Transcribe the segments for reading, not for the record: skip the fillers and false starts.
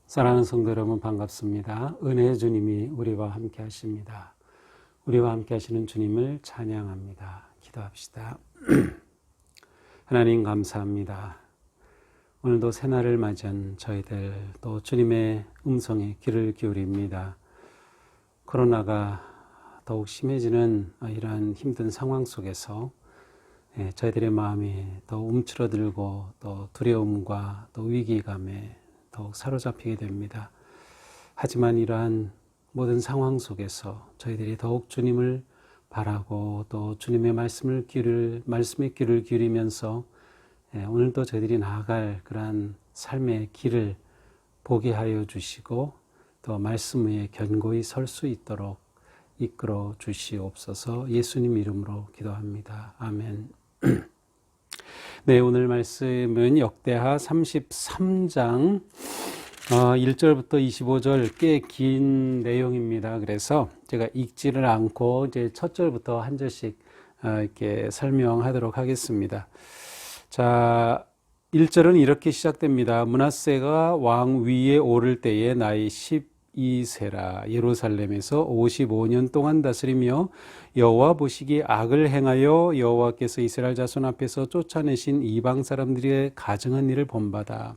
사랑하는 성도 여러분 반갑습니다. 은혜의 주님이 우리와 함께 하십니다. 우리와 함께 하시는 주님을 찬양합니다. 기도합시다. 하나님 감사합니다. 오늘도 새날을 맞이한 저희들 또 주님의 음성에 귀를 기울입니다. 코로나가 더욱 심해지는 이러한 힘든 상황 속에서 저희들의 마음이 더 움츠러들고 또 두려움과 또 위기감에 더욱 사로잡히게 됩니다. 하지만 이러한 모든 상황 속에서 저희들이 더욱 주님을 바라고 또 주님의 말씀에 귀를 기울이면서 오늘도 저희들이 나아갈 그러한 삶의 길을 보게 하여 주시고 또 말씀 위에 견고히 설 수 있도록 이끌어 주시옵소서. 예수님 이름으로 기도합니다. 아멘. 네, 오늘 말씀은 역대하 33장 1절부터 25절 꽤 긴 내용입니다. 그래서 제가 읽지를 않고 이제 첫 절부터 한 절씩 이렇게 설명하도록 하겠습니다. 자, 1절은 이렇게 시작됩니다. 므낫세가 왕 위에 오를 때에 나이 12세라 예루살렘에서 55년 동안 다스리며 여호와 보시기에 악을 행하여 여호와께서 이스라엘 자손 앞에서 쫓아내신 이방 사람들의 가증한 일을 본받아.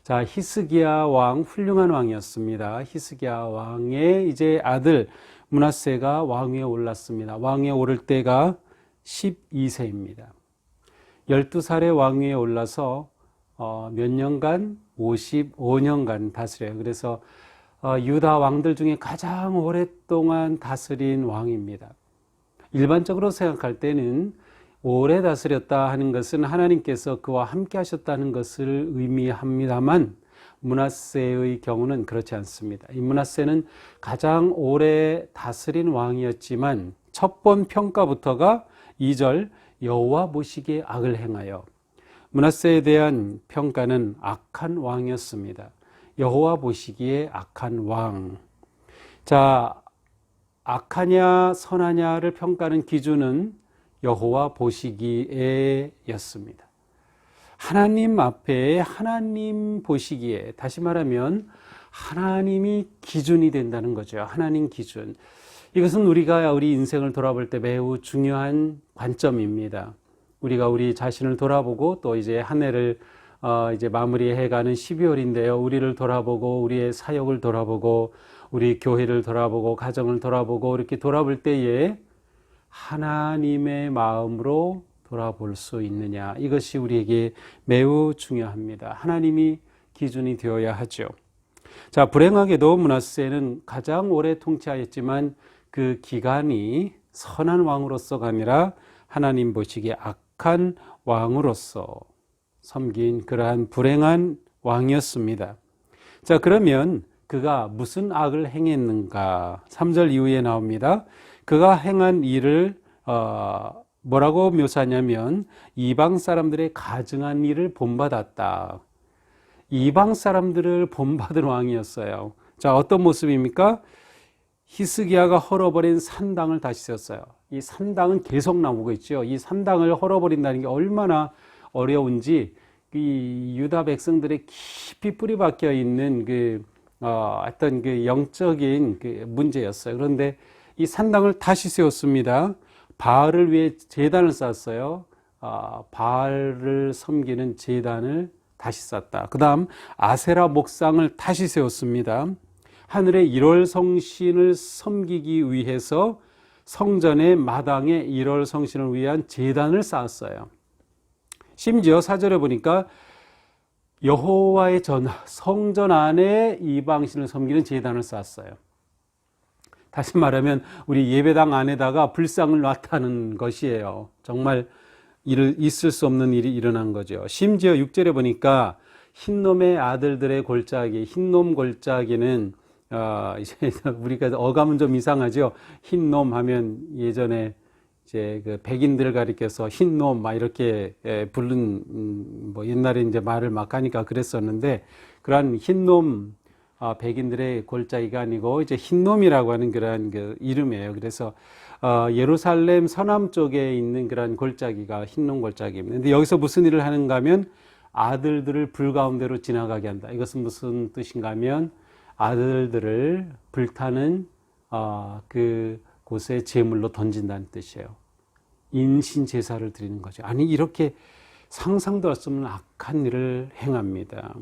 자, 히스기야 왕 훌륭한 왕이었습니다. 히스기야 왕의 이제 아들 므낫세가 왕위에 올랐습니다. 왕위에 오를 때가 12세입니다. 12살에 왕위에 올라서 몇 년간? 55년간 다스려요. 그래서 유다 왕들 중에 가장 오랫동안 다스린 왕입니다. 일반적으로 생각할 때는 오래 다스렸다 하는 것은 하나님께서 그와 함께 하셨다는 것을 의미합니다만 므낫세의 경우는 그렇지 않습니다. 이 므낫세는 가장 오래 다스린 왕이었지만 첫 번 평가부터가 2절 여호와 보시기에 악을 행하여. 므낫세에 대한 평가는 악한 왕이었습니다. 여호와 보시기에 악한 왕. 자, 악하냐 선하냐를 평가하는 기준은 여호와 보시기에 였습니다. 하나님 앞에 하나님 보시기에, 다시 말하면 하나님이 기준이 된다는 거죠. 하나님 기준. 이것은 우리가 우리 인생을 돌아볼 때 매우 중요한 관점입니다. 우리가 우리 자신을 돌아보고 또 이제 한 해를 이제 마무리해가는 12월인데요. 우리를 돌아보고 우리의 사역을 돌아보고 우리 교회를 돌아보고 가정을 돌아보고 이렇게 돌아볼 때에 하나님의 마음으로 돌아볼 수 있느냐, 이것이 우리에게 매우 중요합니다. 하나님이 기준이 되어야 하죠. 자, 불행하게도 므낫세는 가장 오래 통치하였지만 그 기간이 선한 왕으로서가 아니라 하나님 보시기에 악한 왕으로서 섬긴 그러한 불행한 왕이었습니다. 자, 그러면 그가 무슨 악을 행했는가? 3절 이후에 나옵니다. 그가 행한 일을 뭐라고 묘사하냐면 이방 사람들의 가증한 일을 본받았다. 이방 사람들을 본받은 왕이었어요. 자, 어떤 모습입니까? 히스기야가 헐어버린 산당을 다시 세웠어요. 이 산당은 계속 나오고 있죠. 이 산당을 헐어버린다는 게 얼마나 어려운지 이 유다 백성들의 깊이 뿌리박혀 있는 어떤 그 영적인 그 문제였어요. 그런데 이 산당을 다시 세웠습니다. 바알을 위해 제단을 쌓았어요. 바알을 섬기는 제단을 다시 쌓았다. 그 다음 아세라 목상을 다시 세웠습니다. 하늘의 1월 성신을 섬기기 위해서 성전의 마당에 1월 성신을 위한 제단을 쌓았어요. 심지어 4절에 보니까 여호와의 성전 안에 이방신을 섬기는 제단을 쌓았어요. 다시 말하면 우리 예배당 안에다가 불상을 놨다는 것이에요. 정말 있을 수 없는 일이 일어난 거죠. 심지어 6절에 보니까 흰놈의 아들들의 골짜기, 흰놈 골짜기는 이제 우리가 어감은 좀 이상하죠. 흰놈 하면 예전에 이제 그 백인들을 가리켜서 흰놈 막 이렇게 부른 뭐 옛날에 이제 말을 막 하니까 그랬었는데, 그러한 흰놈 백인들의 골짜기가 아니고 이제 흰놈이라고 하는 그러한 그 이름이에요. 그래서 예루살렘 서남 쪽에 있는 그러한 골짜기가 흰놈 골짜기입니다. 근데 여기서 무슨 일을 하는가 하면 아들들을 불 가운데로 지나가게 한다. 이것은 무슨 뜻인가 하면 아들들을 불타는 그 곳에 제물로 던진다는 뜻이에요. 인신 제사를 드리는 거죠. 아니 이렇게 상상도 할 수 없는 악한 일을 행합니다.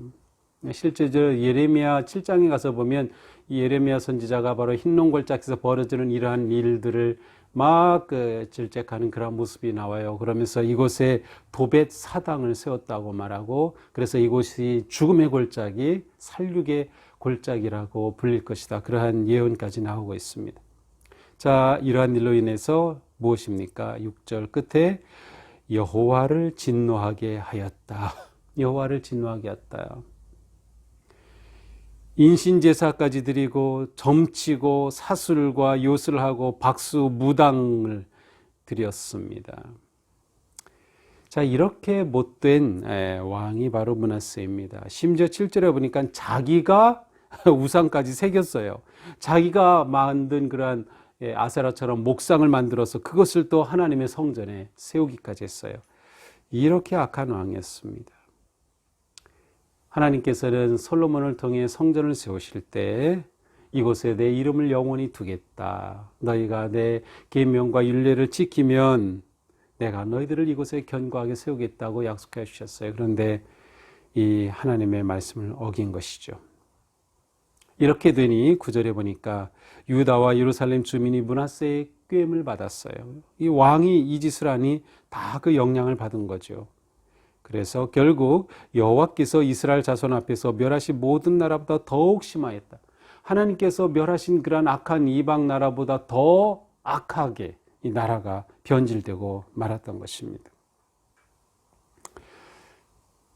실제 예레미야 7장에 가서 보면 이 예레미야 선지자가 바로 흰농골짜기에서 벌어지는 이러한 일들을 막 질책하는 그런 모습이 나와요. 그러면서 이곳에 도벳 사당을 세웠다고 말하고, 그래서 이곳이 죽음의 골짜기, 살육의 골짜기라고 불릴 것이다. 그러한 예언까지 나오고 있습니다. 자, 이러한 일로 인해서 무엇입니까? 6절 끝에 여호와를 진노하게 하였다. 여호와를 진노하게 했다. 인신제사까지 드리고 점치고 사술과 요술하고 박수 무당을 드렸습니다. 자, 이렇게 못된 왕이 바로 므낫세입니다. 심지어 7절에 보니까 자기가 우상까지 새겼어요. 자기가 만든 그러한 아세라처럼 목상을 만들어서 그것을 또 하나님의 성전에 세우기까지 했어요. 이렇게 악한 왕이었습니다. 하나님께서는 솔로몬을 통해 성전을 세우실 때 이곳에 내 이름을 영원히 두겠다. 너희가 내 계명과 율례를 지키면 내가 너희들을 이곳에 견고하게 세우겠다고 약속해 주셨어요. 그런데 이 하나님의 말씀을 어긴 것이죠. 이렇게 되니 9절에 보니까 유다와 예루살렘 주민이 므낫세의 꾀임을 받았어요. 이 왕이 이 짓을 하니 다 그 영향을 받은 거죠. 그래서 결국 여호와께서 이스라엘 자손 앞에서 멸하신 모든 나라보다 더욱 심하였다. 하나님께서 멸하신 그러한 악한 이방 나라보다 더 악하게 이 나라가 변질되고 말았던 것입니다.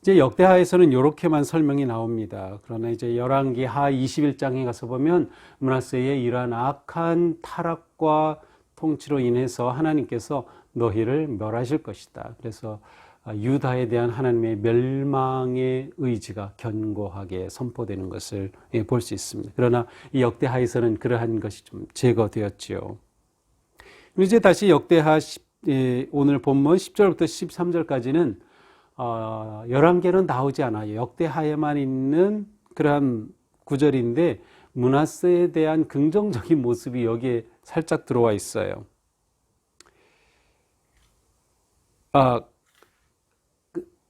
이제 역대하에서는 이렇게만 설명이 나옵니다. 그러나 이제 열왕기하 21장에 가서 보면 므낫세의 이러한 악한 타락과 통치로 인해서 하나님께서 너희를 멸하실 것이다. 그래서 유다에 대한 하나님의 멸망의 의지가 견고하게 선포되는 것을 볼 수 있습니다. 그러나 이 역대하에서는 그러한 것이 좀 제거되었지요. 이제 다시 역대하 오늘 본문 10절부터 13절까지는 11개는 나오지 않아요. 역대하에만 있는 그러한 구절인데 므낫세에 대한 긍정적인 모습이 여기에 살짝 들어와 있어요.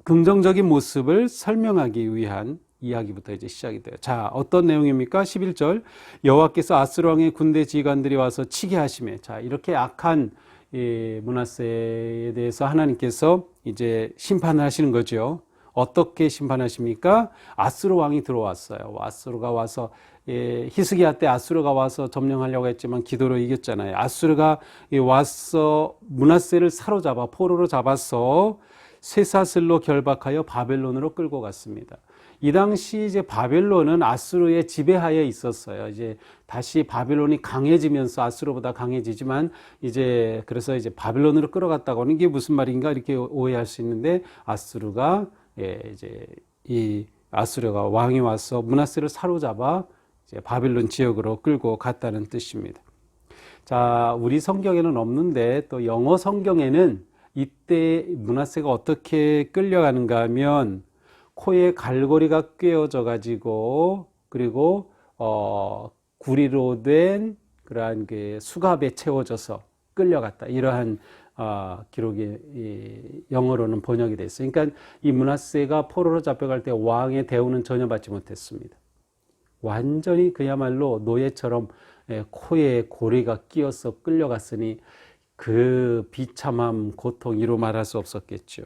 긍정적인 모습을 설명하기 위한 이야기부터 이제 시작이 돼요. 자, 어떤 내용입니까? 11절 여호와께서 아스르 왕의 군대 지휘관들이 와서 치게 하시매. 자, 이렇게 악한 므낫세에 대해서 하나님께서 이제 심판을 하시는 거죠. 어떻게 심판하십니까? 아스르 왕이 들어왔어요. 아스르가 와서 히스기야 때 아스르가 와서 점령하려고 했지만 기도로 이겼잖아요. 아스르가 와서 므낫세를 사로잡아 포로로 잡아서 쇠사슬로 결박하여 바벨론으로 끌고 갔습니다. 이 당시 이제 바벨론은 아수르의 지배하에 있었어요. 이제 다시 바벨론이 강해지면서 아수르보다 강해지지만 이제 그래서 이제 바벨론으로 끌어갔다고 하는 게 무슨 말인가 이렇게 오해할 수 있는데 아수르가 이제 이 아수르가 왕이 와서 므낫세를 사로잡아 이제 바벨론 지역으로 끌고 갔다는 뜻입니다. 자, 우리 성경에는 없는데 또 영어 성경에는 이때 므낫세가 어떻게 끌려가는가 하면 코에 갈고리가 꿰어져 가지고 그리고 구리로 된 그러한 그 수갑에 채워져서 끌려갔다. 이러한 기록이 영어로는 번역이 됐어요. 그러니까 이 므낫세가 포로로 잡혀갈 때 왕의 대우는 전혀 받지 못했습니다. 완전히 그야말로 노예처럼 코에 고리가 끼어서 끌려갔으니 그 비참함, 고통 이루 말할 수 없었겠죠.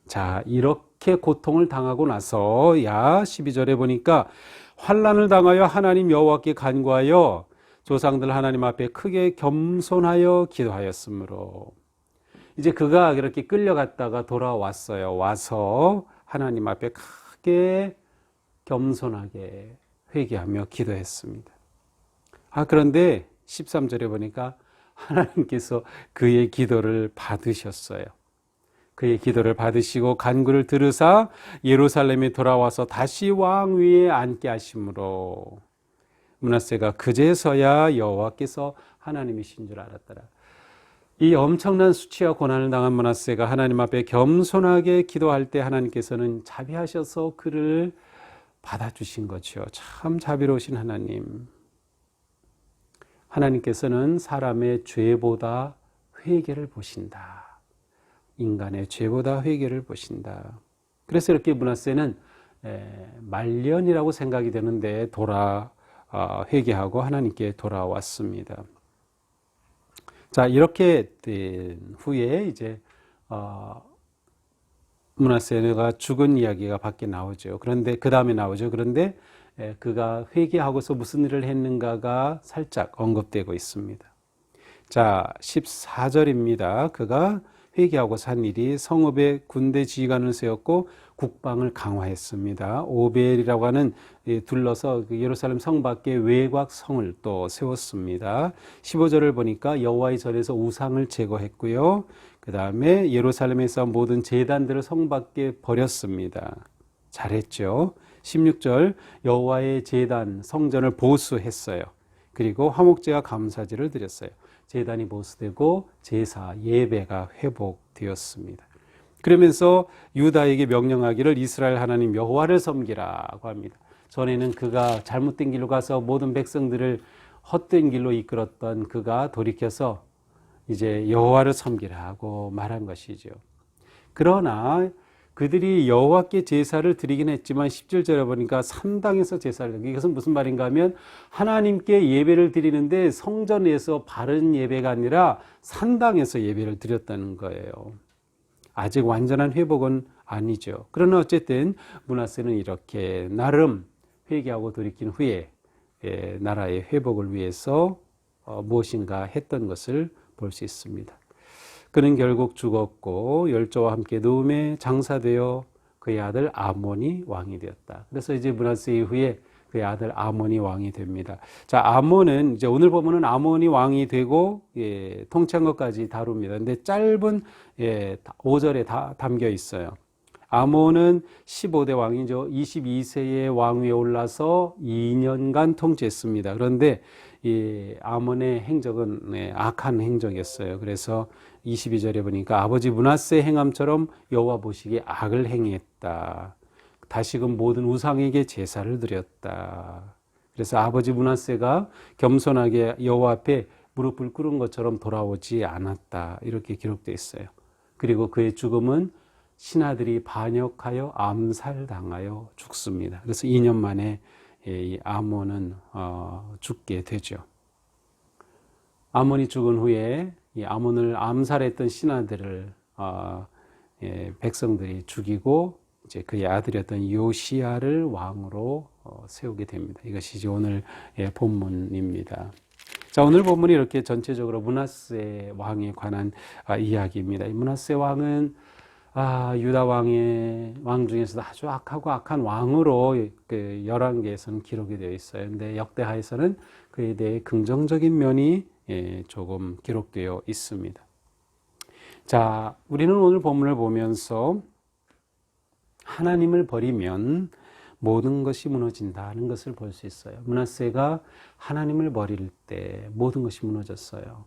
자, 이렇게 고통을 당하고 나서 12절에 보니까 환난을 당하여 하나님 여호와께 간구하여 조상들 하나님 앞에 크게 겸손하여 기도하였으므로 이제 그가 그렇게 끌려갔다가 돌아왔어요. 와서 하나님 앞에 크게 겸손하게 회개하며 기도했습니다. 그런데 13절에 보니까 하나님께서 그의 기도를 받으셨어요. 그의 기도를 받으시고 간구를 들으사 예루살렘에 돌아와서 다시 왕 위에 앉게 하심으로 므낫세가 그제서야 여호와께서 하나님이신 줄 알았더라. 이 엄청난 수치와 고난을 당한 므낫세가 하나님 앞에 겸손하게 기도할 때 하나님께서는 자비하셔서 그를 받아주신 거죠. 참 자비로우신 하나님. 하나님께서는 사람의 죄보다 회개를 보신다. 인간의 죄보다 회개를 보신다. 그래서 이렇게 므낫세는 말년이라고 생각이 되는데 회개하고 하나님께 돌아왔습니다. 자, 이렇게 된 후에 이제 므낫세가 죽은 이야기가 밖에 나오죠. 그런데 그 다음에 나오죠. 그런데 그가 회개하고서 무슨 일을 했는가가 살짝 언급되고 있습니다. 자, 14절입니다. 그가 회개하고 산 일이 성읍에 군대 지휘관을 세웠고 국방을 강화했습니다. 오벨이라고 하는 둘러서 예루살렘 성 밖에 외곽 성을 또 세웠습니다. 15절을 보니까 여호와의 전에서 우상을 제거했고요. 그 다음에 예루살렘에서 모든 제단들을 성 밖에 버렸습니다. 잘했죠. 16절 여호와의 제단 성전을 보수했어요. 그리고 화목제와 감사제를 드렸어요. 제단이 보수되고 제사 예배가 회복되었습니다. 그러면서 유다에게 명령하기를 이스라엘 하나님 여호와를 섬기라고 합니다. 전에는 그가 잘못된 길로 가서 모든 백성들을 헛된 길로 이끌었던 그가 돌이켜서 이제 여호와를 섬기라고 말한 것이죠. 그러나 그들이 여호와께 제사를 드리긴 했지만 17절에 보니까 산당에서 제사를 드리고, 이것은 무슨 말인가 하면 하나님께 예배를 드리는데 성전에서 바른 예배가 아니라 산당에서 예배를 드렸다는 거예요. 아직 완전한 회복은 아니죠. 그러나 어쨌든 므낫세는 이렇게 나름 회개하고 돌이킨 후에 나라의 회복을 위해서 무엇인가 했던 것을 볼 수 있습니다. 그는 결국 죽었고 열조와 함께 누움에 장사되어 그의 아들 아몬이 왕이 되었다. 그래서 이제 므낫세 이후에 그의 아들 아몬이 왕이 됩니다. 자, 아몬은 이제 오늘 보면은 아몬이 왕이 되고 통치한 것까지 다룹니다. 근데 짧은 5절에 다 담겨 있어요. 아몬은 15대 왕이죠. 22세의 왕위에 올라서 2년간 통치했습니다. 그런데 이 아몬의 행적은 악한 행적이었어요. 그래서 22절에 보니까 아버지 므낫세 행함처럼 여호와 보시기에 악을 행했다. 다시금 모든 우상에게 제사를 드렸다. 그래서 아버지 므낫세가 겸손하게 여호와 앞에 무릎을 꿇은 것처럼 돌아오지 않았다. 이렇게 기록되어 있어요. 그리고 그의 죽음은 신하들이 반역하여 암살당하여 죽습니다. 그래서 2년 만에 이 아몬은 죽게 되죠. 아몬이 죽은 후에 이 아몬을 암살했던 신하들을 백성들이 죽이고 이제 그의 아들이었던 요시야를 왕으로 세우게 됩니다. 이것이 이제 오늘 본문입니다. 자, 오늘 본문이 이렇게 전체적으로 므낫세 왕에 관한 이야기입니다. 이 므낫세 왕은 유다 왕 중에서도 아주 악하고 악한 왕으로 그 열왕기에서는 기록이 되어 있어요. 근데 역대하에서는 그에 대해 긍정적인 면이 조금 기록되어 있습니다. 자, 우리는 오늘 본문을 보면서 하나님을 버리면 모든 것이 무너진다는 것을 볼 수 있어요. 므낫세가 하나님을 버릴 때 모든 것이 무너졌어요.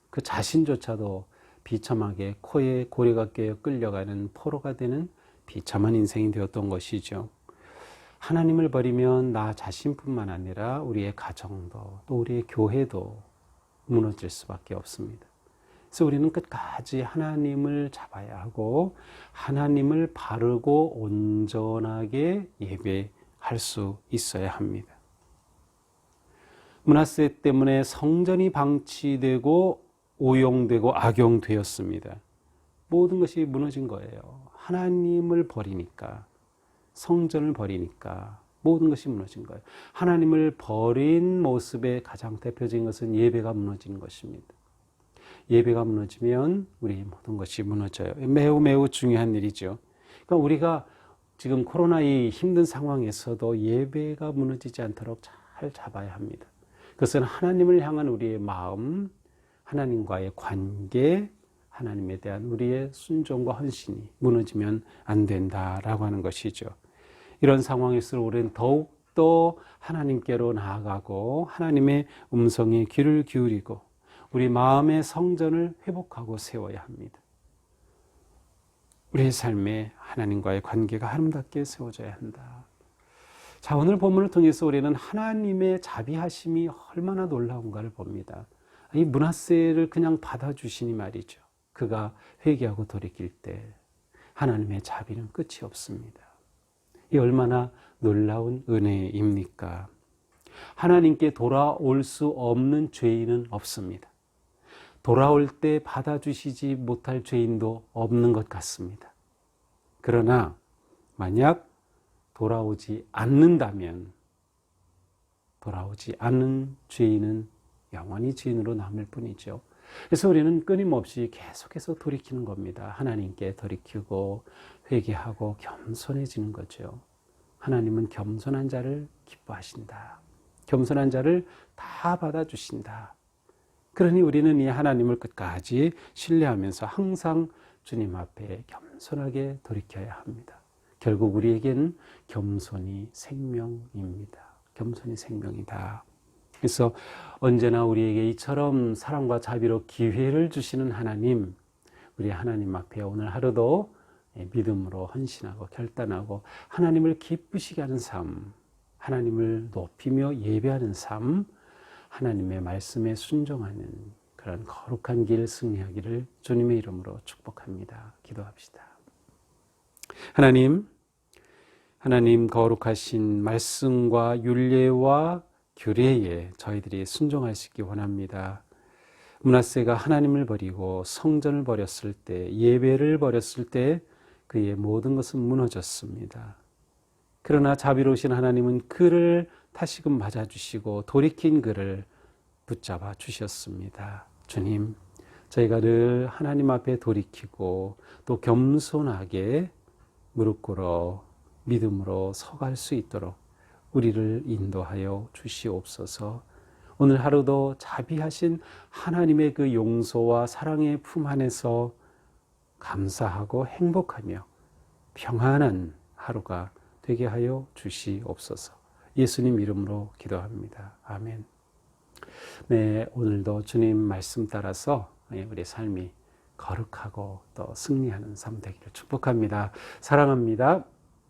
그 자신조차도 비참하게 코에 고리가 껴 끌려가는 포로가 되는 비참한 인생이 되었던 것이죠. 하나님을 버리면 나 자신뿐만 아니라 우리의 가정도 또 우리의 교회도 무너질 수밖에 없습니다. 그래서 우리는 끝까지 하나님을 잡아야 하고 하나님을 바르고 온전하게 예배할 수 있어야 합니다. 므낫세 때문에 성전이 방치되고 오용되고 악용되었습니다. 모든 것이 무너진 거예요. 하나님을 버리니까, 성전을 버리니까 모든 것이 무너진 거예요. 하나님을 버린 모습의 가장 대표적인 것은 예배가 무너진 것입니다. 예배가 무너지면 우리 모든 것이 무너져요. 매우 매우 중요한 일이죠. 그러니까 우리가 지금 코로나 이 힘든 상황에서도 예배가 무너지지 않도록 잘 잡아야 합니다. 그것은 하나님을 향한 우리의 마음, 하나님과의 관계, 하나님에 대한 우리의 순종과 헌신이 무너지면 안 된다라고 하는 것이죠. 이런 상황에서 우리는 더욱더 하나님께로 나아가고 하나님의 음성에 귀를 기울이고 우리 마음의 성전을 회복하고 세워야 합니다. 우리의 삶에 하나님과의 관계가 아름답게 세워져야 한다. 자, 오늘 본문을 통해서 우리는 하나님의 자비하심이 얼마나 놀라운가를 봅니다. 이 므낫세를 그냥 받아주시니 말이죠. 그가 회개하고 돌이킬 때 하나님의 자비는 끝이 없습니다. 이 얼마나 놀라운 은혜입니까? 하나님께 돌아올 수 없는 죄인은 없습니다. 돌아올 때 받아주시지 못할 죄인도 없는 것 같습니다. 그러나 만약 돌아오지 않는다면 돌아오지 않는 죄인은 영원히 죄인으로 남을 뿐이죠. 그래서 우리는 끊임없이 계속해서 돌이키는 겁니다. 하나님께 돌이키고 회개하고 겸손해지는 거죠. 하나님은 겸손한 자를 기뻐하신다. 겸손한 자를 다 받아주신다. 그러니 우리는 이 하나님을 끝까지 신뢰하면서 항상 주님 앞에 겸손하게 돌이켜야 합니다. 결국 우리에게는 겸손이 생명입니다. 겸손이 생명이다. 그래서 언제나 우리에게 이처럼 사랑과 자비로 기회를 주시는 하나님, 우리 하나님 앞에 오늘 하루도 믿음으로 헌신하고 결단하고 하나님을 기쁘시게 하는 삶, 하나님을 높이며 예배하는 삶, 하나님의 말씀에 순종하는 그런 거룩한 길 승리하기를 주님의 이름으로 축복합니다. 기도합시다. 하나님 거룩하신 말씀과 율례와 규례에 저희들이 순종할 수 있기 원합니다. 므낫세가 하나님을 버리고 성전을 버렸을 때, 예배를 버렸을 때 그의 모든 것은 무너졌습니다. 그러나 자비로우신 하나님은 그를 다시금 맞아주시고 돌이킨 그를 붙잡아 주셨습니다. 주님, 저희가 늘 하나님 앞에 돌이키고 또 겸손하게 무릎 꿇어 믿음으로 서갈 수 있도록 우리를 인도하여 주시옵소서. 오늘 하루도 자비하신 하나님의 그 용서와 사랑의 품 안에서 감사하고 행복하며 평안한 하루가 되게 하여 주시옵소서. 예수님 이름으로 기도합니다. 아멘. 네, 오늘도 주님 말씀 따라서 우리 삶이 거룩하고 또 승리하는 삶 되기를 축복합니다. 사랑합니다.